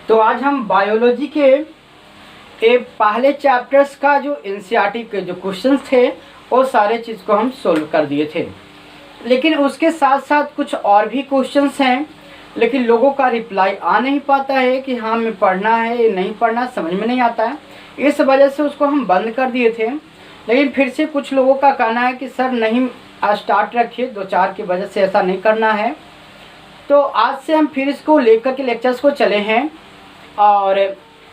तो आज हम बायोलॉजी के पहले चैप्टर्स का जो एनसीईआरटी के जो क्वेश्चंस थे वो सारे चीज़ को हम सोल्व कर दिए थे, लेकिन उसके साथ साथ कुछ और भी क्वेश्चंस हैं, लेकिन लोगों का रिप्लाई आ नहीं पाता है कि हाँ हमें पढ़ना है, नहीं पढ़ना, समझ में नहीं आता है। इस वजह से उसको हम बंद कर दिए थे। लेकिन फिर से कुछ लोगों का कहना है कि सर नहीं स्टार्ट रखिए, 2-4 की वजह से ऐसा नहीं करना है। तो आज से हम फिर इसको लेकर के लेक्चर्स को चले हैं और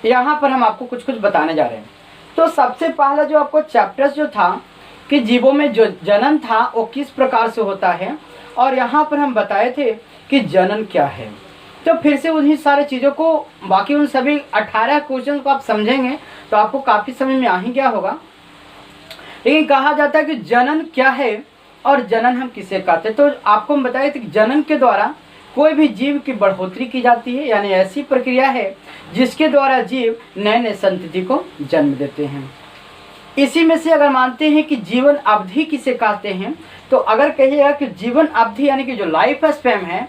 यहाँ पर हम आपको कुछ कुछ बताने जा रहे हैं। तो सबसे पहला जो आपको चैप्टर्स जो था कि जीवों में जो जनन था वो किस प्रकार से होता है, और यहाँ पर हम बताए थे कि जनन क्या है। तो फिर से उन्हीं सारे चीज़ों को, बाकी उन सभी 18 क्वेश्चन को आप समझेंगे तो आपको काफ़ी समझ में आ ही गया होगा। लेकिन कहा जाता है कि जनन क्या है और जनन हम किसे कहते हैं। तो आपको हम बताए थे कि जनन के द्वारा कोई भी जीव की बढ़ोतरी की जाती है, यानी ऐसी प्रक्रिया है जिसके द्वारा जीव नए नए संतति को जन्म देते हैं। इसी में से अगर मानते हैं कि जीवन अवधि किसे कहते हैं, तो अगर कहिएगा कि जीवन अवधि यानी कि जो लाइफ स्पैन है,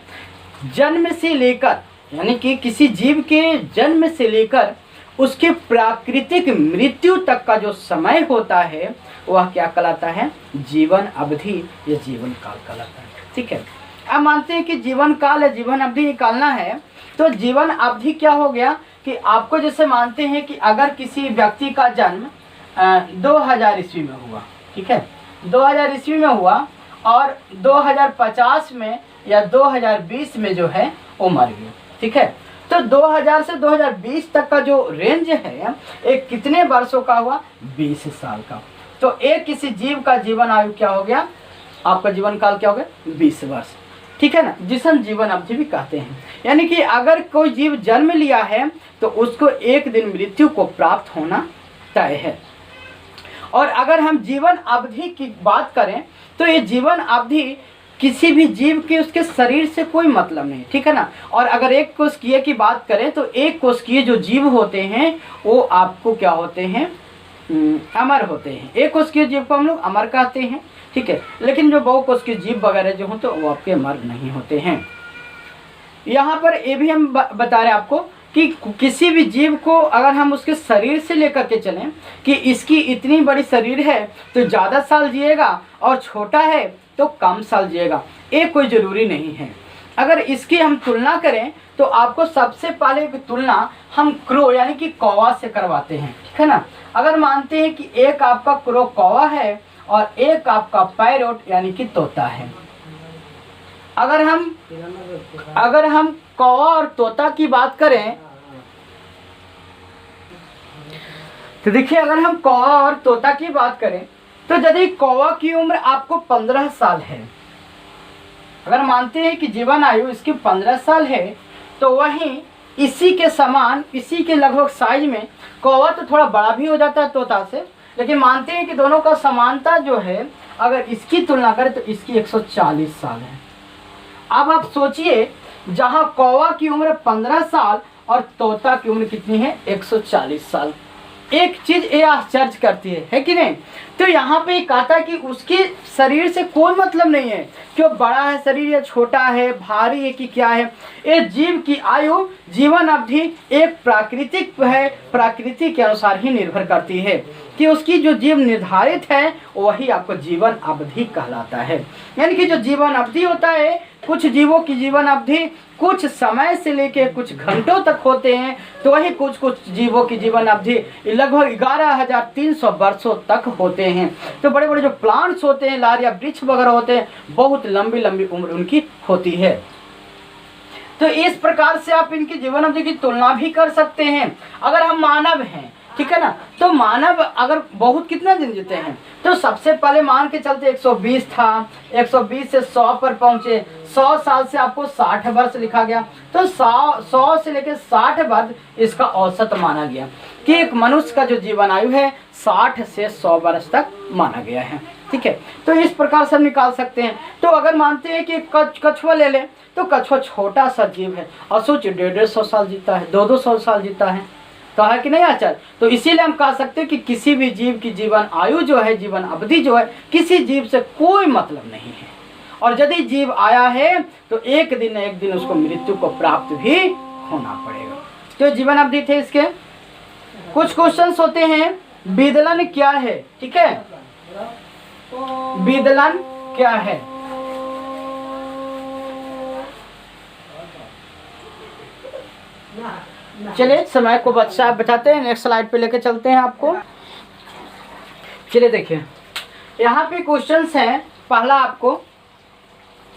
जन्म से लेकर यानी कि किसी जीव के जन्म से लेकर उसके प्राकृतिक मृत्यु तक का जो समय होता है वह क्या कहलाता है, जीवन अवधि या जीवन काल कहलाता है। ठीक है, अब मानते हैं कि जीवन काल या जीवन अवधि निकालना है। तो जीवन अवधि क्या हो गया कि आपको जैसे मानते हैं कि अगर किसी व्यक्ति का जन्म 2000 ईस्वी में हुआ, ठीक है, 2000 ईस्वी में हुआ और 2050 में या 2020 में जो है वो मर गया। ठीक है, तो 2000 से 2020 तक का जो रेंज है एक कितने वर्षों का हुआ, 20 साल का। तो एक किसी जीव का जीवन आयु क्या हो गया, आपका जीवन काल क्या हो गया, 20 वर्ष। ठीक है ना, जिसे हम जीवन अवधि भी कहते हैं। यानी कि अगर कोई जीव जन्म लिया है तो उसको एक दिन मृत्यु को प्राप्त होना तय है। और अगर हम जीवन अवधि की बात करें तो ये जीवन अवधि किसी भी जीव के उसके शरीर से कोई मतलब नहीं, ठीक है ना। और अगर एक कोशिकीय की बात करें तो एक कोशिकीय जो जीव होते हैं वो आपको क्या होते हैं, अमर होते हैं। एक कोशिकीय जीव को हम लोग अमर कहते हैं, ठीक है। लेकिन जो बहुकोशिकीय जीव वगैरह जो हो तो वो आपके अमर नहीं होते हैं। यहाँ पर ये भी हम बता रहे हैं आपको कि किसी भी जीव को अगर हम उसके शरीर से लेकर के चलें कि इसकी इतनी बड़ी शरीर है तो ज़्यादा साल जिएगा और छोटा है तो कम साल जिएगा, ये कोई ज़रूरी नहीं है। अगर इसकी हम तुलना करें तो आपको सबसे पहले की तुलना हम क्रो यानी कि कौवा से करवाते हैं, ठीक है ना। अगर मानते हैं कि एक आपका क्रो कौवा है और एक आपका पैरोट यानी कि तोता है। अगर हम कौवा और तोता की बात करें तो देखिए, अगर हम कौवा और तोता की बात करें तो यदि कौवा की उम्र आपको 15 साल है, अगर मानते हैं कि जीवन आयु इसकी 15 साल है, तो वहीं इसी के समान, इसी के लगभग साइज में कौवा तो थोड़ा बड़ा भी हो जाता है तोता से, लेकिन मानते हैं कि दोनों का समानता जो है अगर इसकी तुलना करें तो इसकी 140 साल है। अब आप सोचिए, जहां कौवा की उम्र 15 साल और तोता की उम्र कितनी है, 140 साल। एक चीज ये आश्चर्य करती है कि नहीं। तो यहाँ पे कहता है कि उसके शरीर से कोई मतलब नहीं है कि वो बड़ा है शरीर या छोटा है, भारी है कि क्या है। ये जीव की आयु, जीवन अवधि एक प्राकृतिक है, प्रकृति के अनुसार ही निर्भर करती है कि उसकी जो जीव निर्धारित है वही आपको जीवन अवधि कहलाता है। यानी कि जो जीवन अवधि होता है, कुछ जीवों की जीवन अवधि कुछ समय से लेके कुछ घंटों तक होते हैं, तो वही कुछ कुछ जीवों की जीवन अवधि लगभग 11,300 वर्षों तक होते हैं। तो बड़े बड़े जो प्लांट्स होते हैं, लार या वृक्ष वगैरह होते हैं, बहुत लंबी लंबी उम्र उनकी होती है। तो इस प्रकार से आप इनकी जीवन अवधि की तुलना भी कर सकते हैं। अगर हम मानव हैं, ठीक है ना, तो मानव अगर बहुत कितना दिन जीते हैं, तो सबसे पहले मान के चलते 120 था, 120 से 100 पर पहुंचे, 100 साल से आपको 60 वर्ष लिखा गया। तो 100 से लेकर 60 वर्ष इसका औसत माना गया कि एक मनुष्य का जो जीवन आयु है 60 से 100 वर्ष तक माना गया है। ठीक है, तो इस प्रकार से हम निकाल सकते हैं। तो अगर मानते हैं कि कछुआ ले लें तो कछुआ छोटा सा जीव है और सोचिए 150 साल जीता है, 200 साल जीता है, तो है कि नहीं आचार्य। तो इसीलिए हम कह सकते हैं कि किसी भी जीव की जीवन आयु जो है, जीवन अवधि जो है, किसी जीव से कोई मतलब नहीं है। और यदि जीव आया है तो एक दिन न एक दिन उसको मृत्यु को प्राप्त भी होना पड़ेगा। जो जीवन अवधि थे इसके। कुछ क्वेश्चंस होते हैं विदलन क्या है, ठीक है, विदलन क्या है। चलिए समय को बचाते हैं, नेक्स्ट स्लाइड पे लेके चलते हैं आपको। चलिए देखिए यहाँ पे क्वेश्चंस हैं। पहला आपको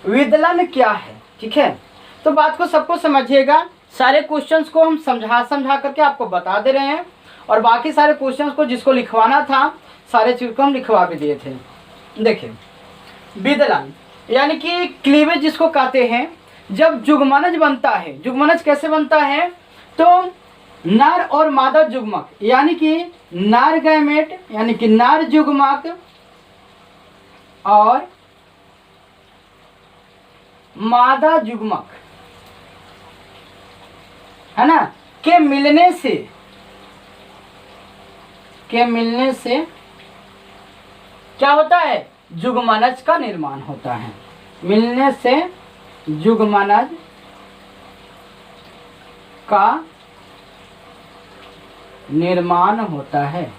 विदलन क्या है, ठीक है। तो बात को सबको समझिएगा, सारे क्वेश्चंस को हम समझा करके आपको बता दे रहे हैं, और बाकी सारे क्वेश्चंस को जिसको लिखवाना था सारे चीज़ को हम लिखवा भी दिए थे। देखिए विदलन यानी कि क्लीवेज जिसको कहते हैं, जब जुगमनज बनता है। जुगमनज कैसे बनता है, तो नर और मादा जुग्मक यानी कि नर गैमेट यानी कि नर जुग्मक और मादा जुग्मक है ना के मिलने से क्या होता है, जुगमनज का निर्माण होता है। मिलने से जुगमनज का निर्माण होता है,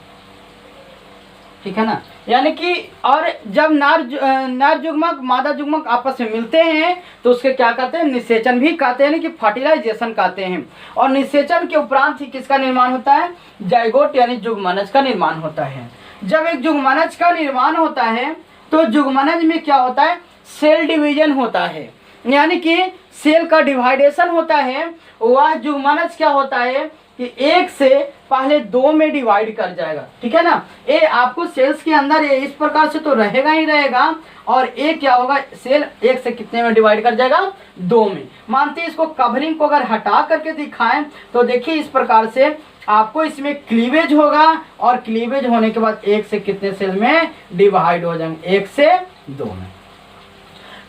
ठीक है ना। यानी कि और जब नर जुग्मक मादा जुग्मक आपस में मिलते हैं तो उसके क्या कहते हैं, निषेचन भी कहते हैं, कि फर्टिलाइजेशन कहते हैं। और निषेचन के उपरांत ही किसका निर्माण होता है, जाइगोट यानी जुगमनज का निर्माण होता है। जब एक जुगमनज का निर्माण होता है तो जुगमनज में क्या होता है, सेल डिवीजन होता है, यानी कि सेल का डिवाइडेशन होता है। वह जुगमनज क्या होता है कि एक से पहले दो में डिवाइड कर जाएगा, ठीक है ना। ये आपको सेल्स के अंदर ये इस प्रकार से तो रहेगा ही रहेगा, और एक क्या होगा, सेल एक से कितने में डिवाइड कर जाएगा, दो में। मानते हैं इसको कवरिंग को अगर हटा करके दिखाएं तो देखिए इस प्रकार से आपको इसमें क्लीवेज होगा, और क्लीवेज होने के बाद एक से कितने सेल में डिवाइड हो जाएंगे, एक से दो में।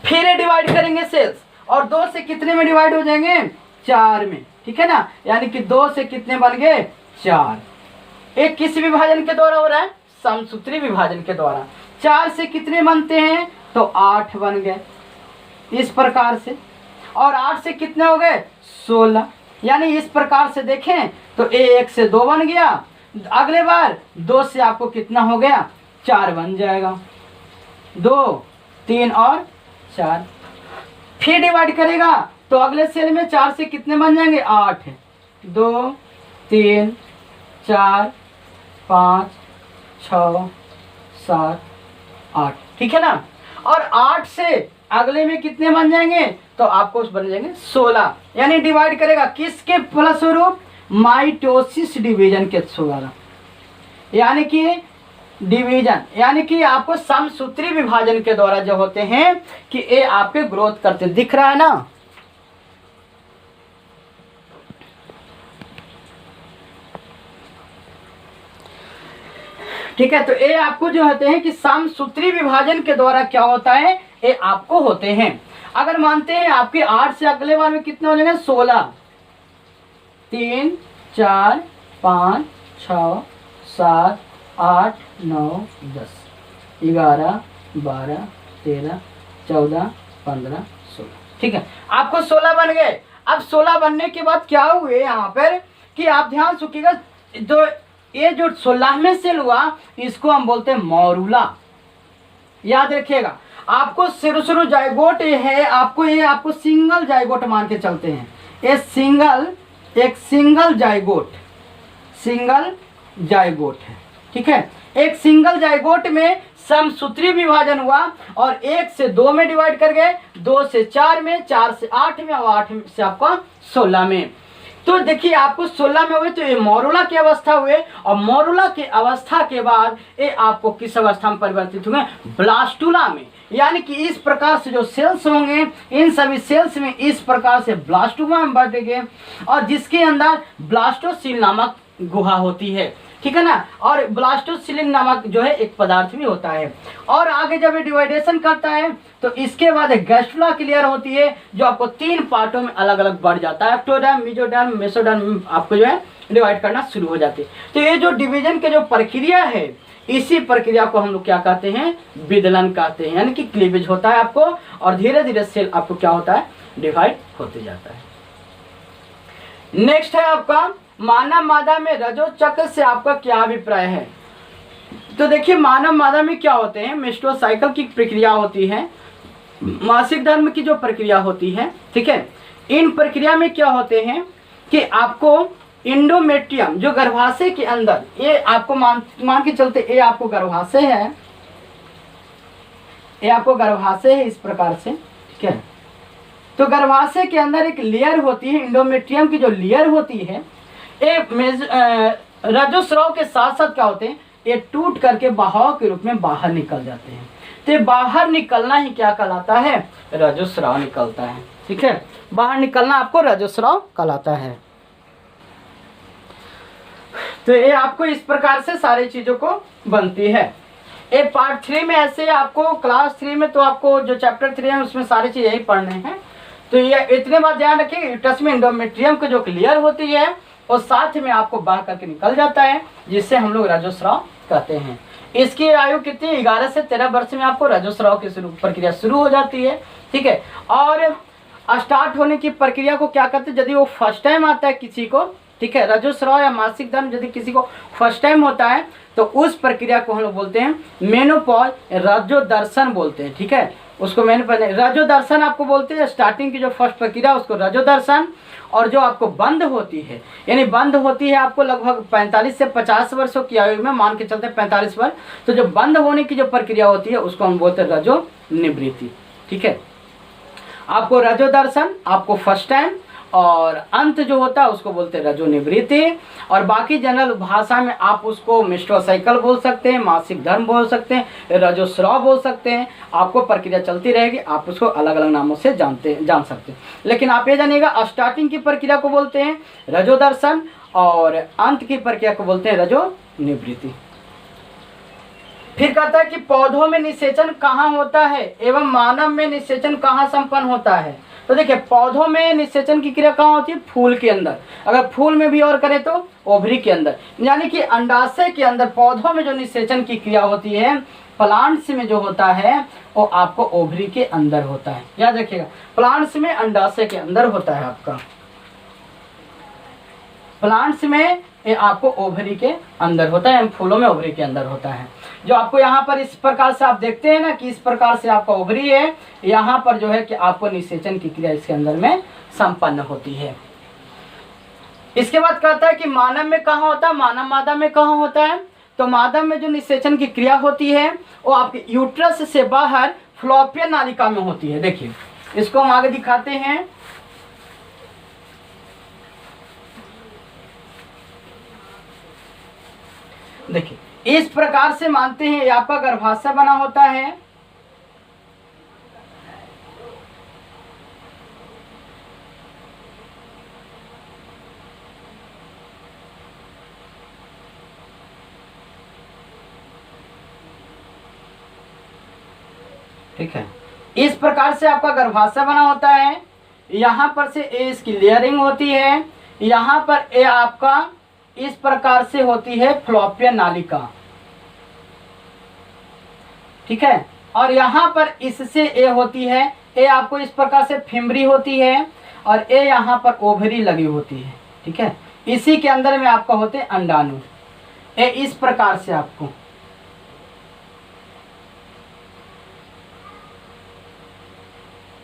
फिर डिवाइड करेंगे सेल्स, और दो से कितने में डिवाइड हो जाएंगे, चार में, ठीक है ना। यानी कि दो से कितने बन गए, चार। एक किस विभाजन के द्वारा हो रहा है, समसूत्री विभाजन के द्वारा। चार से कितने बनते हैं, तो 8 बन गए इस प्रकार से, और 8 से कितने हो गए, 16। यानी इस प्रकार से देखें तो एक से 2 बन गया, अगले बार 2 से आपको कितना हो गया, 4 बन जाएगा, 2 3 और 4। फिर डिवाइड करेगा तो अगले सेल में 4 से कितने बन जाएंगे, 8, 2 3 4 5 6 7 8, ठीक है ना। और 8 से अगले में कितने बन जाएंगे, तो आपको बन जाएंगे 16। यानी डिवाइड करेगा किसके फलस्वरूप, माइटोसिस डिवीजन के द्वारा। यानी कि डिवीजन यानी कि आपको समसूत्री विभाजन के द्वारा जो होते हैं कि ये आपके ग्रोथ करते, दिख रहा है ना। ठीक है, तो ये आपको जो होते हैं कि समसूत्री विभाजन के द्वारा क्या होता है, ये आपको होते हैं। अगर मानते हैं आपके 8 से अगले बार में कितने हो जाएंगे, 16, 3 4 5 6 7 8 9 10 11 12 13 14 15 16, ठीक है। आपको 16 बन गए। अब 16 बनने के बाद क्या हुए यहाँ पर कि आप ध्यान सुनिएगा, जो ये जो 16वें सेल हुआ इसको हम बोलते हैं मॉरूला। याद रखिएगा, आपको शुरू जाइगोट है, आपको ये आपको सिंगल जाइगोट मान के चलते हैं। ये एक सिंगल जाइगोट है, ठीक है। एक सिंगल जाइगोट में समसूत्री विभाजन हुआ, और 1 से 2 में डिवाइड कर गए, 2 से 4 में, 4 से 8 में, और 8 से आपका 16 में। तो देखिए आपको 16 में हुए तो ये मॉरूला की अवस्था हुए, और मॉरूला की अवस्था के बाद ये आपको किस अवस्था में परिवर्तित हुए, ब्लास्टुला में। यानी कि इस प्रकार से जो सेल्स होंगे, इन सभी सेल्स में इस प्रकार से ब्लास्टुमा में बढ़ेंगे, और जिसके अंदर ब्लास्टोसिल नामक गुहा होती है, ठीक है ना। और ब्लास्टोसिलिन नामक जो है एक पदार्थ भी होता है। और आगे जब ये डिवाइडेशन करता है तो इसके बाद एक गैस्ट्रुला क्लियर होती है, जो आपको 3 पार्टों में अलग अलग बढ़ जाता है। एक्टोडर्म, मेसोडर्म, मेसोडर्म आपको जो है डिवाइड करना शुरू हो जाती है। तो ये जो डिवीजन के जो प्रक्रिया है, इसी प्रक्रिया को हम लोग क्या कहते हैं, विदलन कहते हैं। यानी कि क्लीवेज होता है आपको, और धीरे धीरे सेल आपको क्या होता है, डिवाइड होते जाता है। नेक्स्ट है आपका मानव मादा में रजो चक्र से आपका क्या अभिप्राय है। तो देखिए मानव मादा में क्या होते हैं, मेस्ट्रुअल साइकिल की प्रक्रिया होती है, मासिक धर्म की जो प्रक्रिया होती है, ठीक है। इन प्रक्रिया में क्या होते हैं कि आपको इंडोमेट्रियम जो गर्भाशय के अंदर, ये आपको मान के चलते ये आपको गर्भाशय है, ये आपको गर्भाशय है इस प्रकार से, ठीक है। तो गर्भाशय के अंदर एक लेयर होती है, इंडोमेट्रियम की जो लेयर होती है, रजोस्राव के साथ साथ क्या होते हैं, ये टूट करके बहाव के रूप में बाहर निकल जाते हैं। तो बाहर निकलना ही क्या कहलाता है, रजोस्राव निकलता है, ठीक है। बाहर निकलना आपको रजोस्राव कहलाता है। तो ये आपको इस प्रकार से सारी चीजों को बनती है। ये पार्ट 3 में ऐसे आपको क्लास 3 में तो आपको जो चैप्टर 3 है उसमें सारी चीज यही पढ़ने हैं। तो ये इतने बात ध्यान रखिए, यूट्रस में इंडोमेट्रियम की जो लेयर होती है और साथ में आपको बाहर करके निकल जाता है, जिससे हम लोग रजोस्राव कहते हैं। इसकी आयु कितनी, 11 से 13 वर्ष में आपको रजोस्राव की प्रक्रिया शुरू हो जाती है, ठीक है। और स्टार्ट होने की प्रक्रिया को क्या कहते हैं, यदि वो फर्स्ट टाइम आता है किसी को, ठीक है, रजोस्राव या मासिक धर्म यदि किसी को फर्स्ट टाइम होता है तो उस प्रक्रिया को हम लोग बोलते हैं मेनोपॉज, रजो दर्शन बोलते हैं, ठीक है। उसको मेनोपॉज, रजो दर्शन आपको बोलते हैं। स्टार्टिंग की जो फर्स्ट प्रक्रिया उसको रजो दर्शन, और जो आपको बंद होती है, यानी बंद होती है आपको लगभग 45 से 50 वर्षों की आयु में, मान के चलते 45 वर्ष, तो जो बंद होने की जो प्रक्रिया होती है उसको हम बोलते हैं रजो निवृत्ति, ठीक है। आपको रजो दर्शन आपको फर्स्ट टाइम, और अंत जो होता है उसको बोलते हैं रजो निवृत्ति। और बाकी जनरल भाषा में आप उसको मेस्ट्रुअल साइकिल बोल सकते हैं, मासिक धर्म बोल सकते हैं, रजोस्राव बोल सकते हैं। आपको प्रक्रिया चलती रहेगी, आप उसको अलग अलग नामों से जान सकते हैं। लेकिन आप ये जानिएगा, स्टार्टिंग की प्रक्रिया को बोलते हैं रजो दर्शन और अंत की प्रक्रिया को बोलते हैं रजो निवृत्ति। फिर कहता है कि पौधों में निषेचन कहाँ होता है एवं मानव में निषेचन कहाँ संपन्न होता है। तो देखिए पौधों में निषेचन की क्रिया कहाँ होती है, फूल के अंदर। अगर फूल में भी और करें तो ओवरी के अंदर, यानी कि अंडाशय के अंदर पौधों में जो निषेचन की क्रिया होती है, प्लांट्स में जो होता है वो आपको ओवरी के अंदर होता है। याद रखिएगा, प्लांट्स में अंडाशय के अंदर होता है आपका, प्लांट्स में ये आपको ओवरी के अंदर होता है, फूलों में ओवरी के अंदर होता है। जो आपको यहाँ पर इस प्रकार से आप देखते हैं ना कि इस प्रकार से आपका ओवरी है, यहाँ पर जो है कि आपको निषेचन की क्रिया इसके अंदर में संपन्न होती है। इसके बाद कहता है कि मानव में कहाँ होता है, मानव मादा में कहाँ होता है। तो मादा में जो निषेचन की क्रिया होती है वो आपके यूट्रस से बाहर फ्लोपियन नालिका में होती है। देखिए इसको हम आगे दिखाते हैं। देखिए इस प्रकार से मानते हैं, आपका गर्भाशय बना होता है, ठीक है। इस प्रकार से आपका गर्भाशय बना होता है। यहाँ पर से ए इसकी लेयरिंग होती है, यहाँ पर ए आपका इस प्रकार से होती है फ्लोपियन नालिका, ठीक है। और यहाँ पर इससे ए होती है, ए आपको इस प्रकार से फिम्बरी होती है, और ए यहाँ पर ओवरी लगी होती है, ठीक है। इसी के अंदर में आपका होते हैं अंडाणु, ए इस प्रकार से आपको,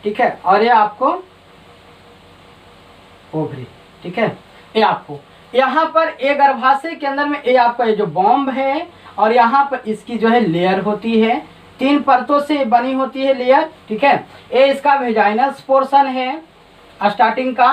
ठीक है। और ये आपको ओवरी, ठीक है। ये आपको यहाँ पर ए गर्भाशय के अंदर में ए आपका ये जो बॉम्ब है, और यहाँ पर इसकी जो है लेयर होती है, 3 परतों से बनी होती है लेयर, ठीक है। ए इसका वेजाइनल पोर्शन है स्टार्टिंग का।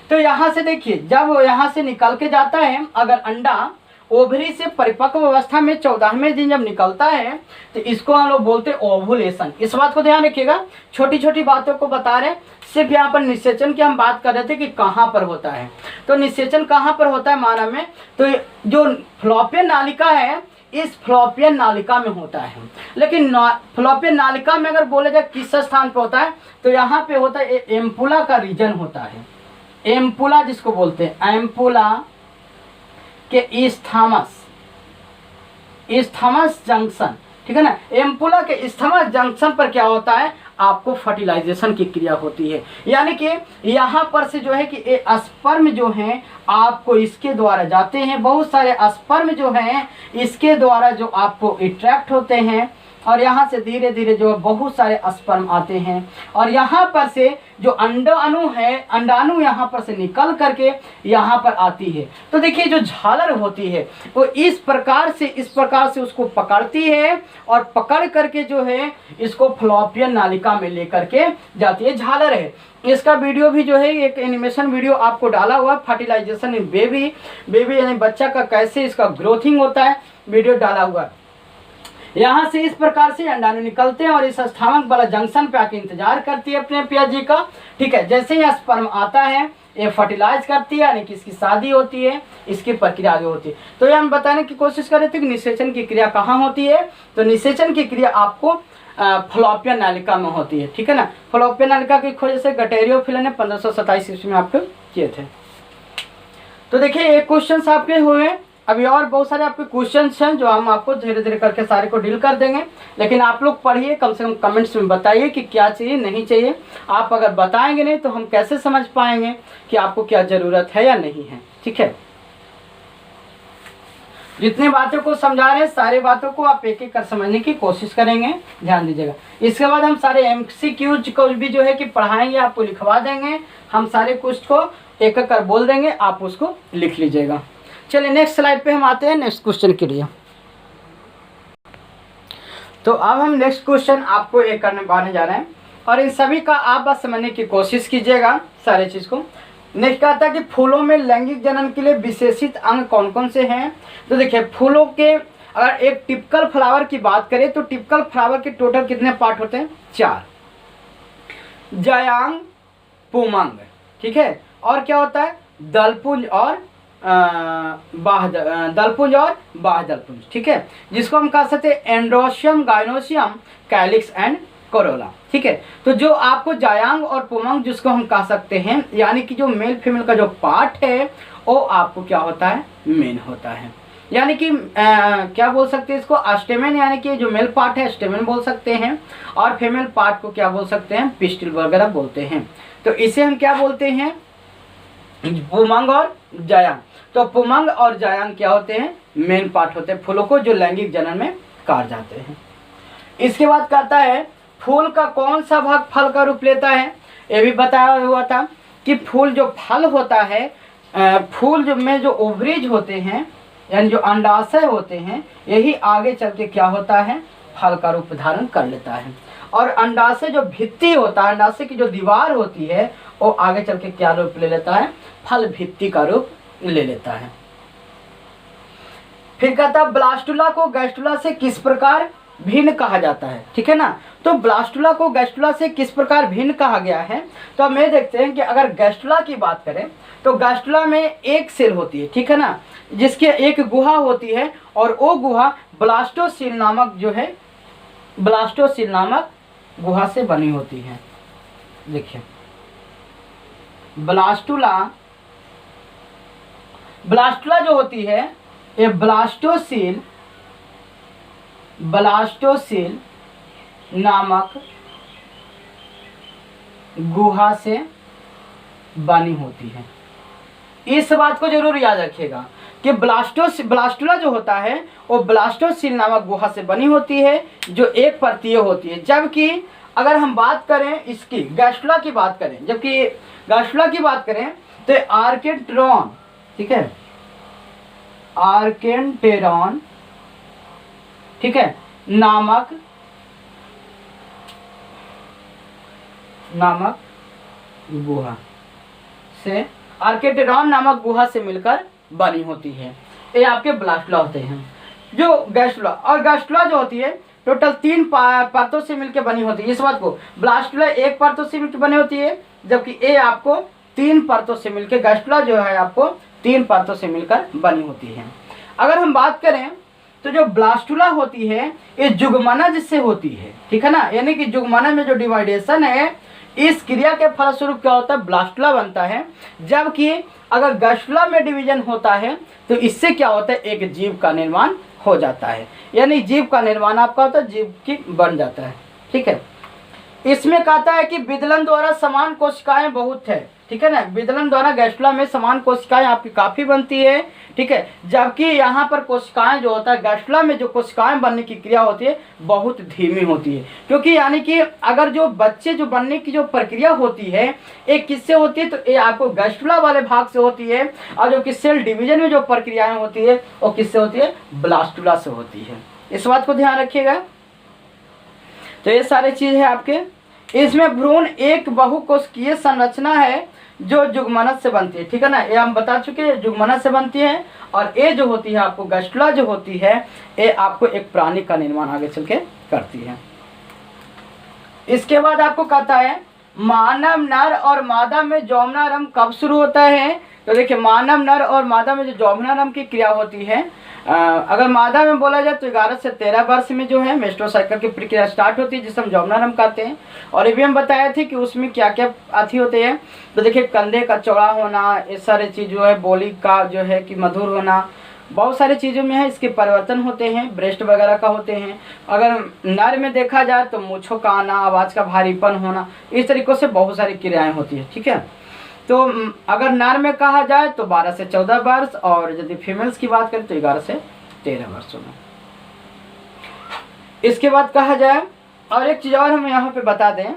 तो यहाँ से देखिए जब यहाँ से निकल के जाता है, अगर अंडा ओवरी से परिपक्व अवस्था में 14वें दिन जब निकलता है तो इसको हम लोग बोलते हैं ओवुलेशन। इस बात को ध्यान रखिएगा, छोटी छोटी बातों को बता रहे। सिर्फ यहाँ पर निषेचन की हम बात कर रहे थे कि कहाँ पर होता है। तो निषेचन कहाँ पर होता है मानव में, तो जो फ्लोपियन नालिका है इस फ्लोपियन नालिका में होता है। लेकिन फ्लोपियन नालिका में अगर बोले जाए किस स्थान पर होता है, तो यहाँ पे होता है एम्पुला का रीजन होता है। एम्पुला जिसको बोलते हैं, एम्पुला के इस्थमस जंक्शन, ठीक है ना। एम्पुला के इस्थमस जंक्शन पर क्या होता है, आपको फर्टिलाइजेशन की क्रिया होती है। यानी कि यहाँ पर से जो है कि ये स्पर्म जो हैं आपको इसके द्वारा जाते हैं, बहुत सारे स्पर्म जो हैं इसके द्वारा जो आपको अट्रैक्ट होते हैं और यहाँ से धीरे धीरे जो बहुत सारे स्पर्म आते हैं और यहाँ पर से जो अंडाणु है, अंडाणु यहाँ पर से निकल करके यहाँ पर आती है। तो देखिए जो झालर होती है वो इस प्रकार से उसको पकड़ती है और पकड़ करके जो है इसको फ्लोपियन नालिका में लेकर के जाती है। झालर है, इसका वीडियो भी जो है एक एनिमेशन वीडियो आपको डाला हुआ, फर्टिलाइजेशन इन बेबी यानी बच्चा का कैसे इसका ग्रोथिंग होता है, वीडियो डाला हुआ है। यहाँ से इस प्रकार से अंडाणु निकलते हैं और इस स्थानक वाला जंक्शन पे आके इंतजार करती है अपने पिताजी का। ठीक है, जैसे ही स्पर्म आता है ये फर्टिलाइज करती है, यानी कि इसकी शादी होती है, इसकी प्रक्रिया आगे होती है। तो ये हम बताने की कोशिश कर रहे थे कि निषेचन की क्रिया कहाँ होती है। तो निषेचन की क्रिया आपको फ्लोपियन नालिका में होती है। ठीक है ना, फ्लोपियन नालिका की खोज से गटेरियो फिलन ने 1527 ईस्वी में आपको किए थे। तो देखिए ये क्वेश्चन आपके हुए, अभी और बहुत सारे आपके क्वेश्चंस हैं जो हम आपको धीरे धीरे करके सारे को डील कर देंगे। लेकिन आप लोग पढ़िए, कम से कम कमेंट्स में बताइए कि क्या चाहिए नहीं चाहिए। आप अगर बताएंगे नहीं तो हम कैसे समझ पाएंगे कि आपको क्या ज़रूरत है या नहीं है। ठीक है, जितनी बातों को समझा रहे हैं सारी बातों को आप एक एक कर समझने की कोशिश करेंगे, ध्यान दीजिएगा। इसके बाद हम सारे MCQ को भी जो है कि पढ़ाएंगे, आपको लिखवा देंगे। हम सारे कुछ को एक एक कर बोल देंगे, आप उसको लिख लीजिएगा। चलिए नेक्स्ट स्लाइड पे हम आते हैं नेक्स्ट क्वेश्चन के लिए। तो अब हम नेक्स्ट क्वेश्चन आपको एक करने जा रहे हैं और इन सभी का आप बात समझने की कोशिश कीजिएगा सारे चीज़ को। नेक्स्ट आता है कि फूलों में लैंगिक जनन के लिए विशेषित अंग कौन कौन से हैं। तो देखिए फूलों के अगर एक टिपिकल फ्लावर की बात करें तो टिपिकल फ्लावर के टोटल कितने पार्ट होते हैं? 4, जायांग, पुमंग, ठीक है, और क्या होता है? दलपुंज और दलपुंज और बाह्यदलपुंज। ठीक है, जिसको हम कह सकते हैं androecium, gynoecium, calyx and Corolla. ठीक है, तो जो आपको जायांग और पुमंग जिसको हम कह सकते हैं, यानी कि जो मेल फीमेल का जो पार्ट है वो आपको क्या होता है? मेन होता है। यानी कि क्या बोल सकते हैं इसको? अस्टेमेन, यानी कि जो मेल पार्ट है अस्टेमेन बोल सकते हैं और फीमेल पार्ट को क्या बोल सकते हैं? पिस्टिल वगैरह बोलते हैं। तो इसे हम क्या बोलते हैं? पुमंग और जायांग। तो पुमंग और जायांग क्या होते हैं? मेन पार्ट होते हैं फूलों को जो लैंगिक जनन में काट जाते हैं। इसके बाद कहता है फूल का कौन सा भाग फल का रूप लेता है? ये भी बताया हुआ था कि फूल जो फल होता है, फूल जो में जो ओवरीज होते हैं यानी जो अंडाशय होते हैं, यही आगे चल के क्या होता है? फल का रूप धारण कर लेता है। और अंडाशय जो भित्ति होता है, अंडाशय की जो दीवार होती है, वो आगे चल के क्या रूप ले लेता है? फल भित्ति का रूप ले लेता है। फिर कहता है ब्लास्टुला को गैस्टुला से किस प्रकार भिन्न कहा जाता है? ठीक है ना, तो ब्लास्टुला को गैस्टुला से किस प्रकार भिन्न कहा गया है? तो अब मैं देखते हैं कि अगर गैस्टुला की बात करें तो गैस्टुला में एक सेल होती है, ठीक है ना, जिसके एक गुहा होती है और वो गुहा ब्लास्टोसील नामक जो है, ब्लास्टोसील नामक गुहा से बनी होती है। देखिए ब्लास्टुला जो होती है ये ब्लास्टोसील नामक गुहा से बनी होती है। इस बात को जरूर याद रखिएगा कि ब्लास्टुला जो होता है वो ब्लास्टोसील नामक गुहा से बनी होती है जो एक परतीय होती है। जबकि अगर हम बात करें इसकी गैस्टुला की बात करें, जबकि गैस्टुला की बात करें तो आर्केंटेरॉन, ठीक है, आर्केंटेरॉन, ठीक है, नामक गुहा से, आर्केंटेरॉन नामक गुहा से मिलकर बनी होती है। ये आपके ब्लास्टुला होते हैं। जो गैस्टुला और गैस्टुला जो होती है टोटल 3 परतों से मिलकर बनी होती है। इस बात को ब्लास्टुला 1 परतों से मिलकर बनी होती है, जबकि ये आपको 3 परतों से मिलकर, गैस्टुला जो है आपको 3 परतों से मिलकर बनी होती है। अगर हम बात करें तो जो ब्लास्टुला होती है ये जुगमनज से होती है, ठीक है ना, यानी कि जुगमनज में जो डिवाइडेशन है इस क्रिया के फलस्वरूप क्या होता है? ब्लास्टुला बनता है। जबकि अगर गैस्टुला में डिवीजन होता है तो इससे क्या होता है? एक जीव का निर्माण हो जाता है, यानी जीव का निर्माण आपका होता है, जीव की बन जाता है। ठीक है, इसमें कहता है कि विदलन द्वारा समान कोशिकाएं बहुत है, ठीक है ना। विदलन द्वारा गैस्ट्रुला में समान कोशिकाएं आपकी काफ़ी बनती है, ठीक है। जबकि यहाँ पर कोशिकाएं जो होता है गैस्ट्रुला में जो कोशिकाएं बनने की क्रिया होती है बहुत धीमी होती है, क्योंकि यानी कि अगर जो बच्चे जो बनने की जो प्रक्रिया होती है एक किससे होती है, तो ये आपको गैस्ट्रुला वाले भाग से होती है, और जो कि सेल डिवीजन में जो प्रक्रियाएं होती है वो किससे होती है, ब्लास्टुला से होती है। इस बात को ध्यान रखिएगा। तो ये सारे चीज़ है आपके। इसमें भ्रूण एक बहुकोशिकीय संरचना है जो जुग्मनज से बनती है, ठीक है ना। ये हम बता चुके हैं जुग्मनज से बनती है, और ये जो होती है आपको गैस्ट्रुला जो होती है ये आपको एक प्राणी का निर्माण आगे चल के करती है। इसके बाद आपको कहता है मानव नर और मादा में यौवनारंभ कब शुरू होता है। तो देखिए मानव नर और मादा में जो यौवनारंभ की क्रिया होती है, अगर मादा में बोला जाए तो 11 से 13 वर्ष में जो है मेस्टोसाइकिल की प्रक्रिया स्टार्ट होती है, जिसे हम यौवनारंभ कहते हैं। और ये भी हम बताए थे कि उसमें क्या क्या अथी होते हैं। तो देखिए कंधे का चौड़ा होना, ये सारे चीज़ जो है, बोली का जो है कि मधुर होना, बहुत सारी चीज़ों में है इसके परिवर्तन होते हैं, ब्रेस्ट वगैरह का होते हैं। अगर नर में देखा जाए तो मूँछों का आना, आवाज़ का भारीपन होना, इस तरीक़ों से बहुत सारी क्रियाएँ होती है, ठीक है। तो अगर नर में कहा जाए तो 12 से 14 वर्ष, और यदि फीमेल्स की बात करें तो 11 से 13 वर्षों में। इसके बाद कहा जाए, और एक चीज़ और हम यहाँ पे बता दें,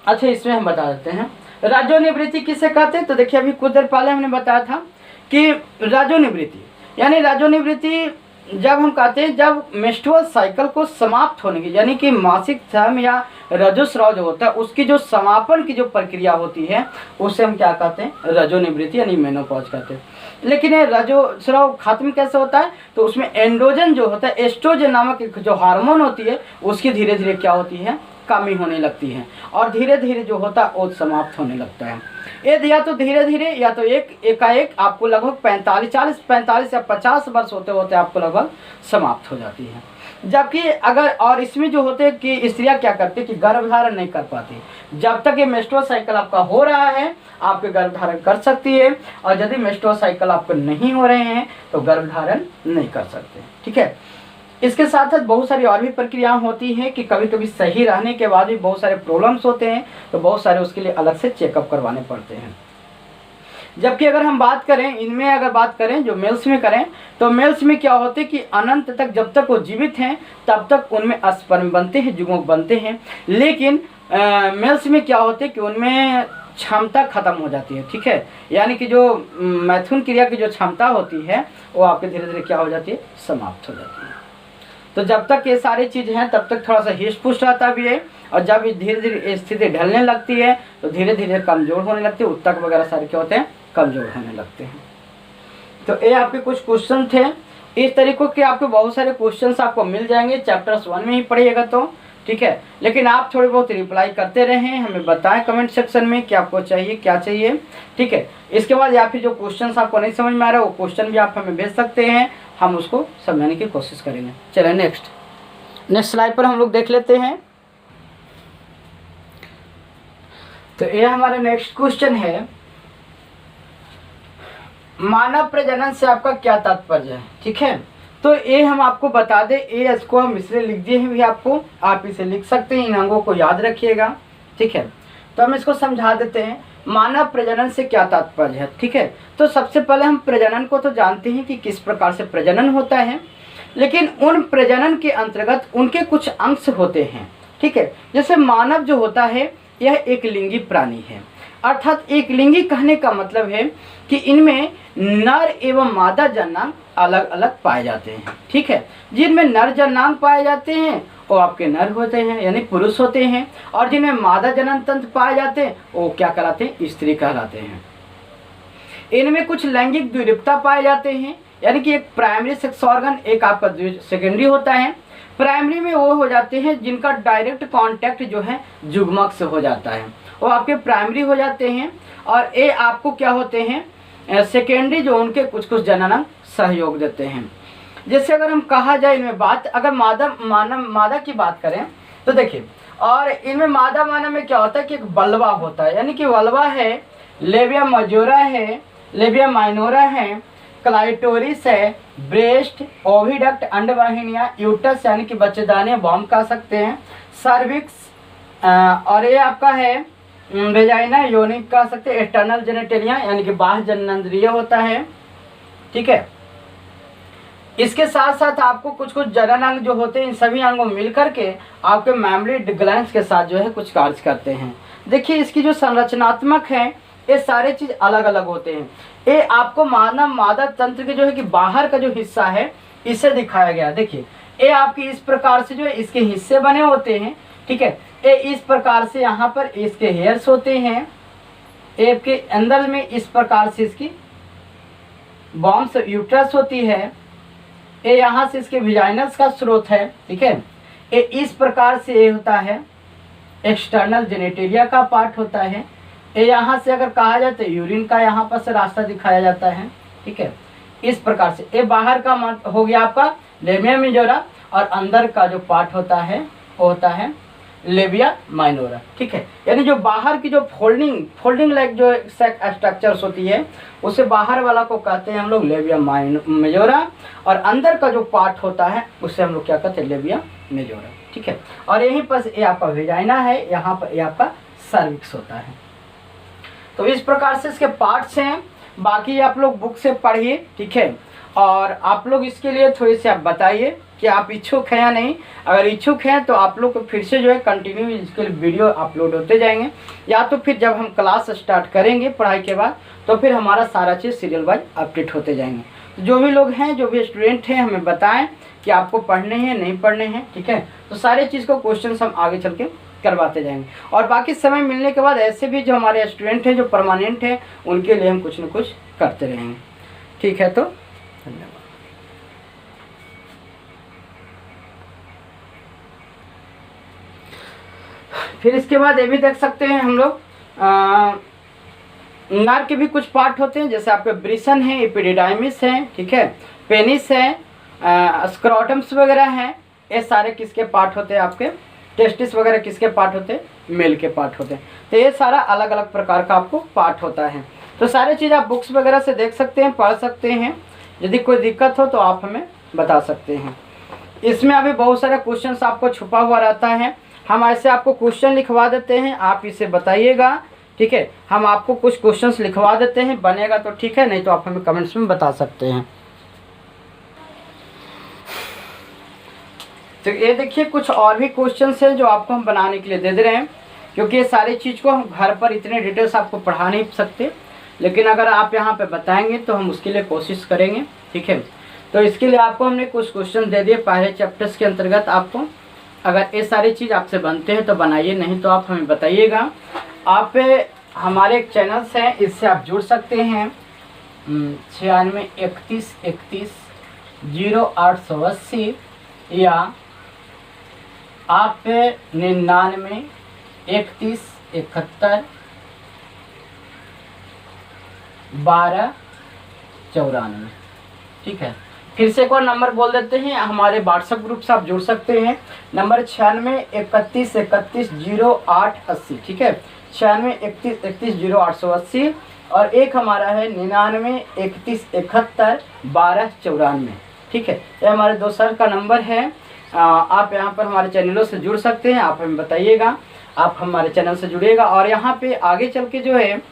अच्छा इसमें हम बता देते हैं राजोनिवृत्ति किसे कहते हैं। तो देखिए अभी कुछ देर पहले हमने बताया था कि राजोनिवृत्ति यानी राजोनिवृत्ति जब हम कहते हैं जब मेंस्ट्रुअल साइकिल को समाप्त होने की, यानी कि मासिक धर्म या रजोस्राव जो होता है उसकी जो समापन की जो प्रक्रिया होती है उसे हम क्या कहते हैं, रजोनिवृत्ति यानी मेनोपॉज कहते हैं। लेकिन ये रजोस्राव खत्म कैसे होता है, तो उसमें एंड्रोजन जो होता है, एस्ट्रोजन नामक एक जो हार्मोन होती है उसकी धीरे धीरे क्या होती है, कमी होने लगती है, और धीरे धीरे जो होता है वो समाप्त होने लगता है। ये या तो धीरे धीरे या तो एकाएक आपको लगभग 45 या 50 वर्ष होते होते आपको लगभग समाप्त हो जाती है। जबकि अगर और इसमें जो होते हैं कि स्त्रियाँ क्या करती है कि गर्भधारण नहीं कर पाती, जब तक ये मेंस्ट्रुअल साइकिल आपका हो रहा है आपके गर्भधारण कर सकती है, और यदि मेंस्ट्रुअल साइकिल आपको नहीं हो रहे हैं तो गर्भधारण नहीं कर सकते, ठीक है। इसके साथ साथ बहुत सारी और भी प्रक्रियाएं होती हैं कि कभी कभी सही रहने के बाद भी बहुत सारे प्रॉब्लम्स होते हैं, तो बहुत सारे उसके लिए अलग से चेकअप करवाने पड़ते हैं। जबकि अगर हम बात करें इनमें, अगर बात करें जो मेल्स में करें, तो मेल्स में क्या होते हैं कि अनंत तक जब तक वो जीवित हैं तब तक उनमें स्पर्म बनते हैं, जुग्मक बनते हैं। लेकिन मेल्स में क्या होते हैं कि उनमें क्षमता खत्म हो जाती है, ठीक है। यानी कि जो मैथुन क्रिया की जो क्षमता होती है वो आपके धीरे धीरे क्या हो जाती है, समाप्त हो जाती है। तो जब तक ये सारी चीज़ हैं तब तक थोड़ा सा हिस्ट पुष्ट रहता भी है, और जब धीरे धीरे स्थिति ढलने लगती है तो धीरे धीरे कमज़ोर होने लगती है, उत्तक वगैरह सारे क्या होते हैं, कमज़ोर होने लगते हैं। तो ये आपके कुछ क्वेश्चन थे। इस तरीक़ों के आपको बहुत सारे क्वेश्चंस आपको मिल जाएंगे चैप्टर्स 1 में ही पढ़िएगा तो, ठीक है। लेकिन आप थोड़े बहुत रिप्लाई करते रहें, हमें बताएं कमेंट सेक्शन में कि आपको चाहिए क्या चाहिए, ठीक है। इसके बाद या फिर जो क्वेश्चंस आपको नहीं समझ में आ रहा है वो क्वेश्चन भी आप हमें भेज सकते हैं, हम उसको समझाने की कोशिश करेंगे। चलिए नेक्स्ट स्लाइड पर हम लोग देख लेते हैं। तो ये हमारा नेक्स्ट क्वेश्चन है, मानव प्रजनन से आपका क्या तात्पर्य है, ठीक है। तो ये हम आपको बता दें, ये इसको हम इसलिए लिख दिए हैं भी आपको, आप इसे लिख सकते हैं, इन अंगों को याद रखिएगा, ठीक है। तो हम इसको समझा देते हैं मानव प्रजनन से क्या तात्पर्य है, ठीक है। तो सबसे पहले हम प्रजनन को तो जानते हैं कि किस प्रकार से प्रजनन होता है, लेकिन उन प्रजनन के अंतर्गत उनके कुछ अंश होते हैं, ठीक है। जैसे मानव जो होता है यह एक लिंगी प्राणी है, अर्थात एक लिंगी कहने का मतलब है कि इनमें नर एवं मादा जननांग अलग अलग पाए जाते हैं, ठीक है। जिनमें नर जननांग पाए जाते हैं वो आपके नर होते हैं यानी पुरुष होते हैं, और जिनमें मादा जनन तंत्र पाए जाते हैं वो क्या कहलाते हैं, स्त्री कहलाते हैं। इनमें कुछ लैंगिक द्विरूपता पाए जाते हैं, यानी कि एक प्राइमरी सेक्स ऑर्गन, एक आपका सेकेंडरी होता है। प्राइमरी में वो हो जाते हैं जिनका डायरेक्ट कांटेक्ट जो है जुग्मक से हो जाता है, वो आपके प्राइमरी हो जाते हैं। और ये आपको क्या होते हैं, सेकेंडरी, जो उनके कुछ कुछ जननांग सहयोग देते हैं। जैसे अगर हम कहा जाए इनमें बात, अगर मादा की बात करें तो देखिए, और इनमें मादा मानव में क्या होता है कि एक बल्वा होता है, यानी कि बल्वा है, लेबिया मजोरा है, लेबिया माइनोरा है, क्लाइटोरिस है, ब्रेस्ट, ओविडक्ट, अंडवाहिनियाँ, यूटस यानी कि बच्चेदानी बॉम्ब कह सकते हैं, सर्विक्स, और ये आपका है वेजाइना योनिक कह सकते हैं, एक्सटर्नल जेनेटेरिया यानी कि बाह्य जननेंद्रिय होता है। ठीक है, इसके साथ साथ आपको कुछ कुछ जनन अंग जो होते हैं, इन सभी अंगों मिल करके आपके मैमरी ग्लैंड्स के साथ जो है कुछ कार्य करते हैं। देखिए इसकी जो संरचनात्मक है ये सारे चीज अलग अलग होते हैं। ये आपको मानव मादा तंत्र के जो है कि बाहर का जो हिस्सा है इसे दिखाया गया। देखिए ये आपकी इस प्रकार से जो है इसके हिस्से बने होते हैं। ठीक है, ये इस प्रकार से यहाँ पर इसके हेयर्स होते हैं, ये के अंदर में इस प्रकार से इसकी बॉम्स यूट्रस होती है, ये यहाँ से इसके विजाइनस का स्रोत है। ठीक है, ये इस प्रकार से ये होता है एक्सटर्नल जेनेटेरिया का पार्ट होता है। ये यहाँ से अगर कहा जाए तो यूरिन का यहाँ पर से रास्ता दिखाया जाता है। ठीक है, इस प्रकार से ये बाहर का हो गया आपका लेबिया मेजोरा, और अंदर का जो पार्ट होता है वो होता है लेबिया माइनोरा। ठीक है, यानी जो बाहर की जो फोल्डिंग लाइक जो स्ट्रक्चर्स होती है उसे बाहर वाला को कहते हैं हम लोग लेबिया मेजोरा, और अंदर का जो पार्ट होता है उसे हम लोग क्या कहते हैं लेबिया मेजोरा। ठीक है, और यहीं पर ये आपका वेजाइना है, यहाँ पर ये आपका सर्विक्स होता है। तो इस प्रकार से इसके पार्ट्स हैं, बाकी आप लोग बुक से पढ़िए। ठीक है, और आप लोग इसके लिए थोड़ी सी आप बताइए कि आप इच्छुक हैं या नहीं। अगर इच्छुक हैं तो आप लोग को फिर से जो है कंटिन्यू इसके वीडियो अपलोड होते जाएंगे, या तो फिर जब हम क्लास स्टार्ट करेंगे पढ़ाई के बाद तो फिर हमारा सारा चीज़ सीरियल वाइज अपडेट होते जाएंगे। तो जो भी लोग हैं, जो भी स्टूडेंट हैं, हमें बताएं कि आपको पढ़ने हैं नहीं पढ़ने हैं। ठीक है, तो सारे चीज़ को क्वेश्चन हम आगे चल के करवाते जाएंगे, और बाकी समय मिलने के बाद ऐसे भी जो हमारे स्टूडेंट हैं जो परमानेंट हैं उनके लिए हम कुछ न कुछ करते रहेंगे। ठीक है, तो धन्यवाद। फिर इसके बाद ये भी देख सकते हैं हम लोग नर के भी कुछ पार्ट होते हैं, जैसे आपके ब्रिसन है, एपिडिडाइमिस है, ठीक है, पेनिस है, स्क्रोटम्स वगैरह हैं। ये सारे किसके पार्ट होते हैं आपके, टेस्टिस वगैरह किसके पार्ट होते हैं, मेल के पार्ट होते हैं। तो ये सारा अलग अलग प्रकार का आपको पार्ट होता है। तो सारे चीज़ आप बुक्स वगैरह से देख सकते हैं, पढ़ सकते हैं। यदि कोई दिक्कत हो तो आप हमें बता सकते हैं। इसमें अभी बहुत सारे क्वेश्चंस आपको छुपा हुआ रहता है, हम ऐसे आपको क्वेश्चन लिखवा देते हैं, आप इसे बताइएगा। ठीक है, हम आपको कुछ क्वेश्चंस लिखवा देते हैं, बनेगा तो ठीक है, नहीं तो आप हमें कमेंट्स में बता सकते हैं। तो ये देखिए कुछ और भी क्वेश्चंस हैं जो आपको हम बनाने के लिए दे रहे हैं, क्योंकि ये सारी चीज़ को हम घर पर इतने डिटेल्स आपको पढ़ा नहीं सकते, लेकिन अगर आप यहाँ पे बताएंगे तो हम उसके लिए कोशिश करेंगे। ठीक है, तो इसके लिए आपको हमने कुछ क्वेश्चन दे दिए पहले चैप्टर्स के अंतर्गत। आपको अगर ये सारी चीज़ आपसे बनते हैं तो बनाइए, नहीं तो आप हमें बताइएगा। आप हमारे एक चैनल्स हैं, इससे आप जुड़ सकते हैं 9631310880, या आप 9931711294। ठीक है, फिर से एक और नंबर बोल देते हैं, हमारे व्हाट्सएप ग्रुप से आप जुड़ सकते हैं। नंबर 9631310880। ठीक है, 9631310880, और एक हमारा है 9931711294। ठीक है, ये हमारे दो सर का नंबर है। आप यहाँ पर हमारे चैनलों से जुड़ सकते हैं, आप हमें बताइएगा, आप हमारे चैनल से जुड़िएगा। और यहाँ पे आगे चल के जो है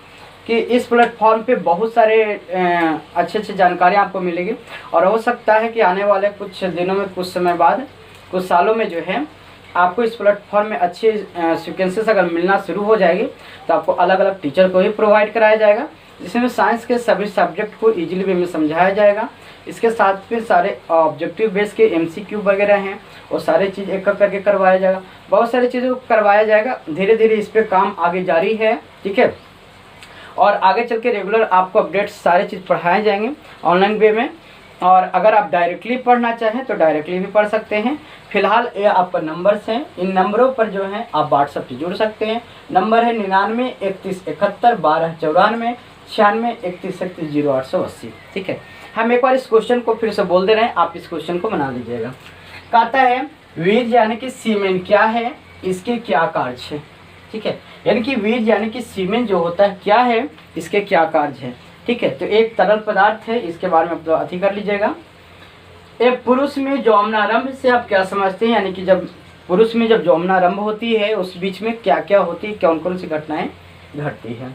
कि इस प्लेटफॉर्म पे बहुत सारे अच्छे अच्छे जानकारियाँ आपको मिलेगी, और हो सकता है कि आने वाले कुछ दिनों में, कुछ समय बाद, कुछ सालों में जो है आपको इस प्लेटफॉर्म में अच्छे सीक्वेंसेस अगर मिलना शुरू हो जाएगी तो आपको अलग अलग टीचर को ही प्रोवाइड कराया जाएगा, जिसमें साइंस के सभी सब्जेक्ट को ईजिली वे में समझाया जाएगा। इसके साथ फिर सारे ऑब्जेक्टिव बेस के MCQ वगैरह हैं, वो सारे चीज़ एक एक करके करवाया जाएगा, बहुत सारी चीज़ों को करवाया जाएगा। धीरे धीरे इस पर काम आगे जारी है। ठीक है, और आगे चल के रेगुलर आपको अपडेट्स सारे चीज़ पढ़ाए जाएंगे ऑनलाइन वे में। और अगर आप डायरेक्टली पढ़ना चाहें तो डायरेक्टली भी पढ़ सकते हैं। फिलहाल ये आपका नंबर्स हैं, इन नंबरों पर जो है आप व्हाट्सएप से जुड़ सकते हैं। नंबर है 9931711294, 9631310880। ठीक है, हम एक बार इस क्वेश्चन को फिर से बोल दे रहे हैं, आप इस क्वेश्चन को बना लीजिएगा। कहता है वीर्य यानी कि सीमेन क्या है, इसके क्या कार्य है। ठीक है, यानी कि वीर्य यानी कि सीमेन जो होता है क्या है, इसके क्या कार्य है। ठीक है, तो एक तरल पदार्थ है, इसके बारे में आप तो अति कर लीजिएगा। एक पुरुष में यौवनारंभ से आप क्या समझते हैं, यानी कि जब पुरुष में जब यौवनारंभ होती है उस बीच में क्या क्या होती है, कौन कौन सी घटनाएं घटती है।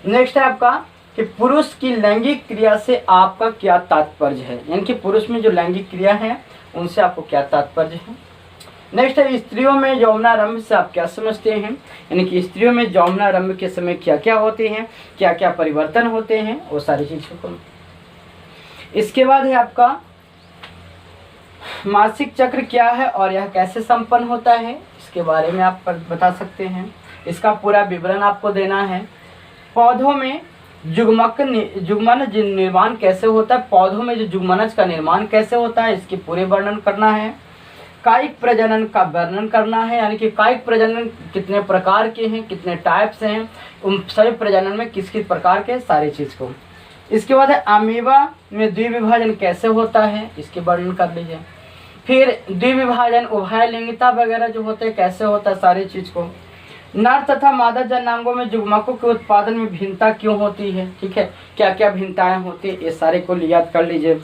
नेक्स्ट है आपका कि पुरुष की लैंगिक क्रिया से आपका क्या तात्पर्य है, यानी कि पुरुष में जो लैंगिक क्रिया है उनसे आपको क्या तात्पर्य है। नेक्स्ट है स्त्रियों में यौवनारंभ से आप क्या समझते हैं, यानी कि स्त्रियों में यौवनारंभ के समय क्या क्या होते हैं, क्या क्या परिवर्तन होते हैं, वो सारी चीज़ों को। इसके बाद है आपका मासिक चक्र क्या है और यह कैसे संपन्न होता है, इसके बारे में आप बता सकते हैं। इसका पूरा विवरण आपको देना है। पौधों में जुग्मनज निर्माण कैसे होता है, पौधों में जो जुग्मनज का निर्माण कैसे होता है इसके पूरे वर्णन करना है। कायिक प्रजनन का वर्णन करना है, यानी कि कायिक प्रजनन कितने प्रकार के हैं, कितने टाइप्स हैं, उन सभी प्रजनन में किस किस प्रकार के सारी चीज़ को। इसके बाद है अमीबा में द्विविभाजन कैसे होता है, इसके वर्णन कर लीजिए। फिर द्विविभाजन उभयलिंगिता वगैरह जो होते हैं कैसे होता है सारी चीज़ को। नर तथा मादा जनांगों में जुग्मकों के उत्पादन में भिन्नता क्यों होती है, ठीक है, क्या क्या भिन्नताएं होती है, ये सारे को याद कर लीजिए।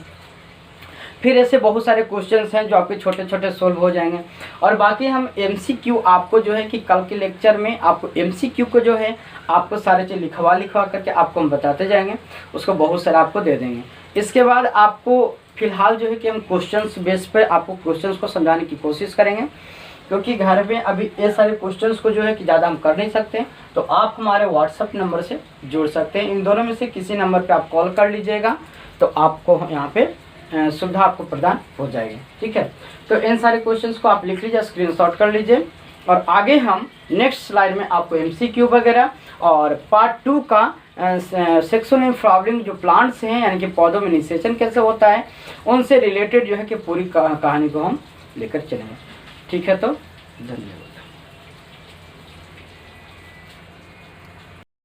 फिर ऐसे बहुत सारे क्वेश्चंस हैं जो आपके छोटे छोटे सोल्व हो जाएंगे। और बाकी हम MCQ आपको जो है कि कल के लेक्चर में आपको MCQ को जो है आपको सारे चीज़ लिखवा करके आपको हम बताते जाएंगे, उसको बहुत सारा आपको दे देंगे। इसके बाद आपको फिलहाल जो है कि हम क्वेश्चंस बेस पर आपको क्वेश्चंस को समझाने की कोशिश करेंगे, क्योंकि घर में अभी ये सारे क्वेश्चंस को जो है कि ज़्यादा हम कर नहीं सकते। तो आप हमारे व्हाट्सअप नंबर से जुड़ सकते हैं, इन दोनों में से किसी नंबर पे आप कॉल कर लीजिएगा तो आपको यहाँ पे सुविधा आपको प्रदान हो जाएगी, ठीक है। तो इन सारे क्वेश्चंस को आप लिख लीजिए, स्क्रीनशॉट कर लीजिए। और आगे हम नेक्स्ट स्लाइड में आपको MCQ वगैरह और पार्ट 2 का सेक्सुअल फ्लावरिंग जो प्लांट्स हैं, यानी कि पौधों में निषेचन कैसे होता है, उनसे रिलेटेड जो है कि पूरी कहानी को हम लेकर चलेंगे, ठीक है। तो धन्यवाद।